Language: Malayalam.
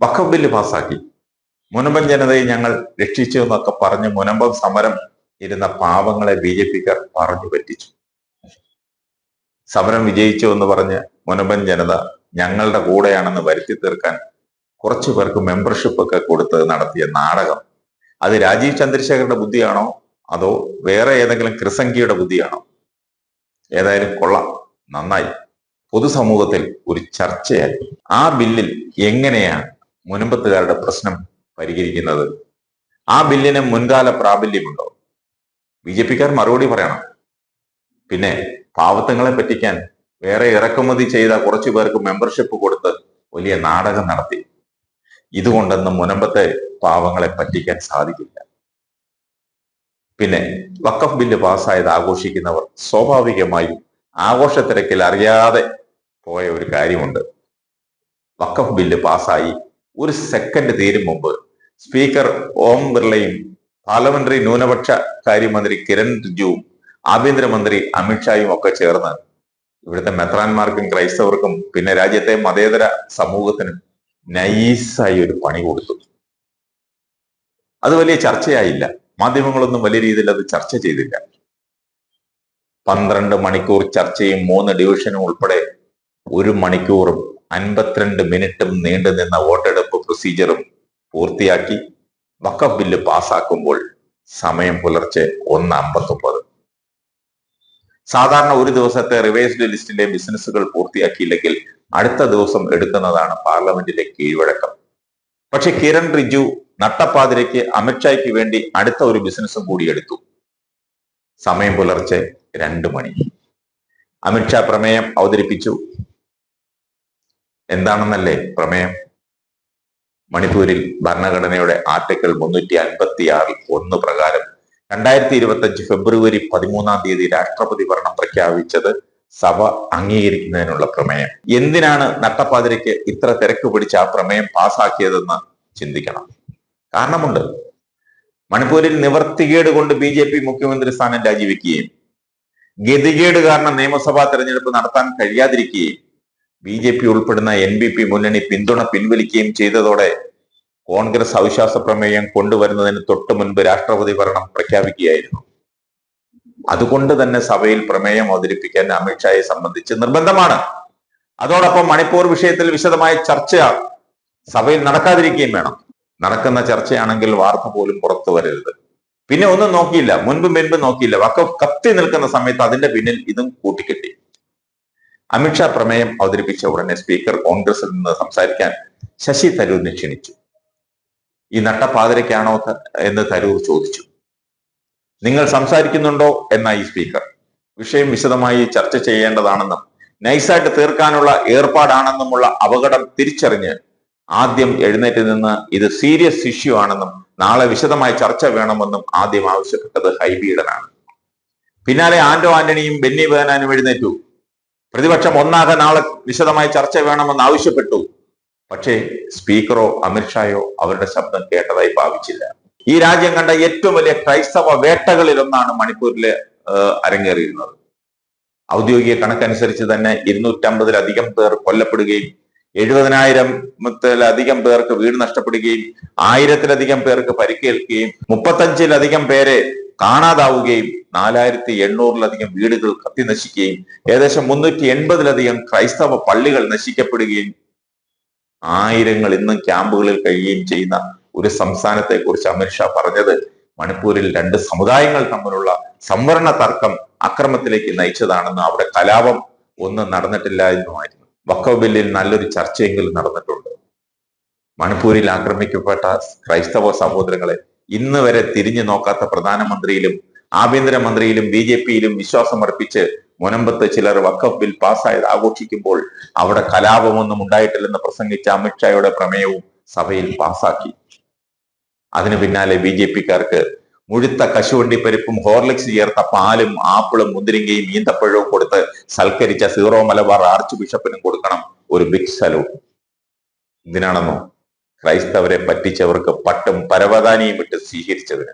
വഖഫ് ബില്ല് പാസാക്കി. മുനമ്പൻ ജനതയെ ഞങ്ങൾ രക്ഷിച്ചു എന്നൊക്കെ പറഞ്ഞ് മുനമ്പം സമരം ഇരുന്ന പാവങ്ങളെ ബി ജെ പിക്കാർ പറഞ്ഞു പറ്റിച്ചു. സമരം വിജയിച്ചു എന്ന് പറഞ്ഞ് മുനമ്പൻ ജനത ഞങ്ങളുടെ കൂടെയാണെന്ന് വരുത്തി തീർക്കാൻ കുറച്ചു പേർക്ക് മെമ്പർഷിപ്പ് ഒക്കെ കൊടുത്ത് നടത്തിയ നാടകം, അത് രാജീവ് ചന്ദ്രശേഖരുടെ ബുദ്ധിയാണോ അതോ വേറെ ഏതെങ്കിലും കൃസംഖിയുടെ ബുദ്ധിയാണോ? ഏതായാലും കൊള്ളാം, നന്നായി. പൊതുസമൂഹത്തിൽ ഒരു ചർച്ചയായി. ആ ബില്ലിൽ എങ്ങനെയാണ് മുനമ്പത്തുകാരുടെ പ്രശ്നം പരിഹരിക്കുന്നത്? ആ ബില്ലിന് മുൻകാല പ്രാബല്യമുണ്ടോ? ബി ജെ പിക്കാർ മറുപടി പറയണം. പിന്നെ പാവത്തങ്ങളെ പറ്റിക്കാൻ വേറെ ഇറക്കുമതി ചെയ്ത കുറച്ചു പേർക്ക് മെമ്പർഷിപ്പ് കൊടുത്ത് വലിയ നാടകം നടത്തി. ഇതുകൊണ്ടൊന്നും മുനമ്പത്തെ പാവങ്ങളെ പറ്റിക്കാൻ സാധിക്കില്ല. പിന്നെ വഖഫ് ബില്ല് പാസ്സായത് ആഘോഷിക്കുന്നവർ സ്വാഭാവികമായും ആഘോഷത്തിരക്കിൽ അറിയാതെ പോയ ഒരു കാര്യമുണ്ട്. വഖഫ് ബില്ല് പാസ്സായി ഒരു സെക്കൻഡ് തീരും മുമ്പ് സ്പീക്കർ ഓം ബിർളയും പാർലമെന്ററി ന്യൂനപക്ഷ കാര്യമന്ത്രി കിരൺ റിജിജുവും ആഭ്യന്തരമന്ത്രി അമിത്ഷായും ഒക്കെ ചേർന്ന് ഇവിടുത്തെ മെത്രാന്മാർക്കും ക്രൈസ്തവർക്കും പിന്നെ രാജ്യത്തെ മതേതര സമൂഹത്തിനും നൈസായി ഒരു പണി കൊടുത്തു. അത് വലിയ ചർച്ചയായില്ല. മാധ്യമങ്ങളൊന്നും വലിയ രീതിയിൽ അത് ചർച്ച ചെയ്തില്ല. 12 മണിക്കൂർ ചർച്ചയും 3 ഡിവിഷനും ഉൾപ്പെടെ 1 മണിക്കൂറും 52 മിനിറ്റും നീണ്ടുനിന്ന വോട്ടെടുപ്പ് പ്രൊസീജിയറും പൂർത്തിയാക്കി വഖഫ് ബില്ല് പാസ്സാക്കുമ്പോൾ സമയം പുലർച്ചെ 1:59. സാധാരണ ഒരു ദിവസത്തെ റിവൈസ്ഡ് ലിസ്റ്റിലെ ബിസിനസ്സുകൾ പൂർത്തിയാക്കിയില്ലെങ്കിൽ അടുത്ത ദിവസം എടുക്കുന്നതാണ് പാർലമെന്റിലെ കീഴ്വഴക്കം. പക്ഷെ കിരൺ റിജിജു നട്ടപ്പാതിരയ്ക്ക് അമിത്ഷായ്ക്ക് വേണ്ടി അടുത്ത ഒരു ബിസിനസ്സും കൂടി എടുത്തു. സമയം പുലർച്ചെ 2 മണി. അമിത്ഷാ പ്രമേയം അവതരിപ്പിച്ചു. എന്താണെന്നല്ലേ പ്രമേയം? മണിപ്പൂരിൽ ഭരണഘടനയുടെ ആർട്ടിക്കിൾ 356(1) പ്രകാരം 2025 ഫെബ്രുവരി 13 രാഷ്ട്രപതി ഭരണം പ്രഖ്യാപിച്ചത് സഭ അംഗീകരിക്കുന്നതിനുള്ള പ്രമേയം. എന്തിനാണ് നട്ടപ്പാതിരയ്ക്ക് ഇത്ര തിരക്ക് പിടിച്ച് ആ പ്രമേയം പാസ്സാക്കിയതെന്ന് ചിന്തിക്കണം. കാരണമുണ്ട്. മണിപ്പൂരിൽ നിവർത്തികേട് കൊണ്ട് ബി ജെ പി മുഖ്യമന്ത്രി സ്ഥാനം രാജിവെക്കുകയും ഗതികേട് കാരണം നിയമസഭാ തെരഞ്ഞെടുപ്പ് നടത്താൻ കഴിയാതിരിക്കുകയും ബി ജെ പി ഉൾപ്പെടുന്ന NPP മുന്നണി പിന്തുണ പിൻവലിക്കുകയും ചെയ്തതോടെ കോൺഗ്രസ് അവിശ്വാസ പ്രമേയം കൊണ്ടുവരുന്നതിന് തൊട്ടു മുൻപ് രാഷ്ട്രപതി ഭരണം പ്രഖ്യാപിക്കുകയായിരുന്നു. അതുകൊണ്ട് തന്നെ സഭയിൽ പ്രമേയം അവതരിപ്പിക്കാൻ അമിത്ഷായെ സംബന്ധിച്ച് നിർബന്ധമാണ്. അതോടൊപ്പം മണിപ്പൂർ വിഷയത്തിൽ വിശദമായ ചർച്ച സഭയിൽ നടക്കാതിരിക്കുകയും വേണം. നടക്കുന്ന ചർച്ചയാണെങ്കിൽ വാർത്ത പോലും പുറത്തു വരരുത്. പിന്നെ ഒന്നും നോക്കിയില്ല, മുൻപ് നോക്കിയില്ല. വഖഫ് കത്തി നിൽക്കുന്ന സമയത്ത് അതിന്റെ പിന്നിൽ ഇതും കൂട്ടിക്കെട്ടി. അമിത്ഷാ പ്രമേയം അവതരിപ്പിച്ച ഉടനെ സ്പീക്കർ കോൺഗ്രസിൽ നിന്ന് സംസാരിക്കാൻ ശശി തരൂരിനെ ക്ഷണിച്ചു. ഈ നട്ടപ്പാതിരയ്ക്കാണോ എന്ന് തരൂർ ചോദിച്ചു. നിങ്ങൾ സംസാരിക്കുന്നുണ്ടോ എന്നായി സ്പീക്കർ. വിഷയം വിശദമായി ചർച്ച ചെയ്യേണ്ടതാണെന്നും നൈസായിട്ട് തീർക്കാനുള്ള ഏർപ്പാടാണെന്നുമുള്ള അപകടം തിരിച്ചറിഞ്ഞ് ആദ്യം എഴുന്നേറ്റ് നിന്ന് ഇത് സീരിയസ് ഇഷ്യൂ ആണെന്നും നാളെ വിശദമായ ചർച്ച വേണമെന്നും ആദ്യം ആവശ്യപ്പെട്ടത് ഹൈബീഡനാണ്. പിന്നാലെ ആന്റണിയും ബെന്നി ബെഹനാനും എഴുന്നേറ്റു. പ്രതിപക്ഷം ഒന്നാകെ നാളെ വിശദമായ ചർച്ച വേണമെന്ന് ആവശ്യപ്പെട്ടു. പക്ഷേ സ്പീക്കറോ അമിത്ഷായോ അവരുടെ ശബ്ദം കേട്ടതായി ഭാവിച്ചില്ല. ഈ രാജ്യം കണ്ട ഏറ്റവും വലിയ ക്രൈസ്തവ വേട്ടകളിൽ ഒന്നാണ് മണിപ്പൂരിലെ അരങ്ങേറിയിരുന്നത്. ഔദ്യോഗിക കണക്കനുസരിച്ച് തന്നെ 250-ലധികം പേർ കൊല്ലപ്പെടുകയും 70,000-ലധികം പേർക്ക് വീട് നഷ്ടപ്പെടുകയും 1000-ലധികം പേർക്ക് പരിക്കേൽക്കുകയും 35-ലധികം പേരെ കാണാതാവുകയും 4,800-ലധികം വീടുകൾ കത്തി നശിക്കുകയും ഏകദേശം 380-ലധികം ക്രൈസ്തവ പള്ളികൾ നശിക്കപ്പെടുകയും ആയിരങ്ങൾ ഇന്നും ക്യാമ്പുകളിൽ കഴിയുകയും ചെയ്യുന്ന ഒരു സംസ്ഥാനത്തെ കുറിച്ച് അമിത്ഷാ പറഞ്ഞത് മണിപ്പൂരിൽ 2 സമുദായങ്ങൾ തമ്മിലുള്ള സംവരണ തർക്കം അക്രമത്തിലേക്ക് നയിച്ചതാണെന്നും അവിടെ കലാപം ഒന്നും നടന്നിട്ടില്ല എന്നുമായിരുന്നു. വഖഫ് ബില്ലിൽ നല്ലൊരു ചർച്ചയെങ്കിലും നടന്നിട്ടുണ്ട്. മണിപ്പൂരിൽ ആക്രമിക്കപ്പെട്ട ക്രൈസ്തവ സഹോദരങ്ങളെ ഇന്ന് വരെ തിരിഞ്ഞു നോക്കാത്ത പ്രധാനമന്ത്രിയിലും ആഭ്യന്തരമന്ത്രിയിലും BJP-യിലും വിശ്വാസമർപ്പിച്ച് മുനമ്പത്ത് ചിലർ വഖഫ് ബിൽ പാസ്സായത് ആഘോഷിക്കുമ്പോൾ അവിടെ കലാപമൊന്നും ഉണ്ടായിട്ടില്ലെന്ന് പ്രസംഗിച്ച അമിത്ഷായുടെ പ്രമേയവും സഭയിൽ പാസ്സാക്കി. അതിനു പിന്നാലെ BJP-ക്കാർക്ക് മുഴുത്ത കശുവണ്ടിപ്പരിപ്പും ഹോർലിക്സ് ചേർത്ത പാലും ആപ്പിളും മുന്തിരിങ്ങയും ഈന്തപ്പഴവും കൊടുത്ത് സൽക്കരിച്ച സീറോ മലബാർ ആർച്ച് ബിഷപ്പിനും കൊടുക്കണം ഒരു ബിഗ് സലൂട്ട്. ഇതിനാണെന്നോ ക്രൈസ്തവരെ പറ്റിച്ചവർക്ക് പട്ടും പരവതാനിയും ഇട്ട് സ്വീകരിച്ചതിന്.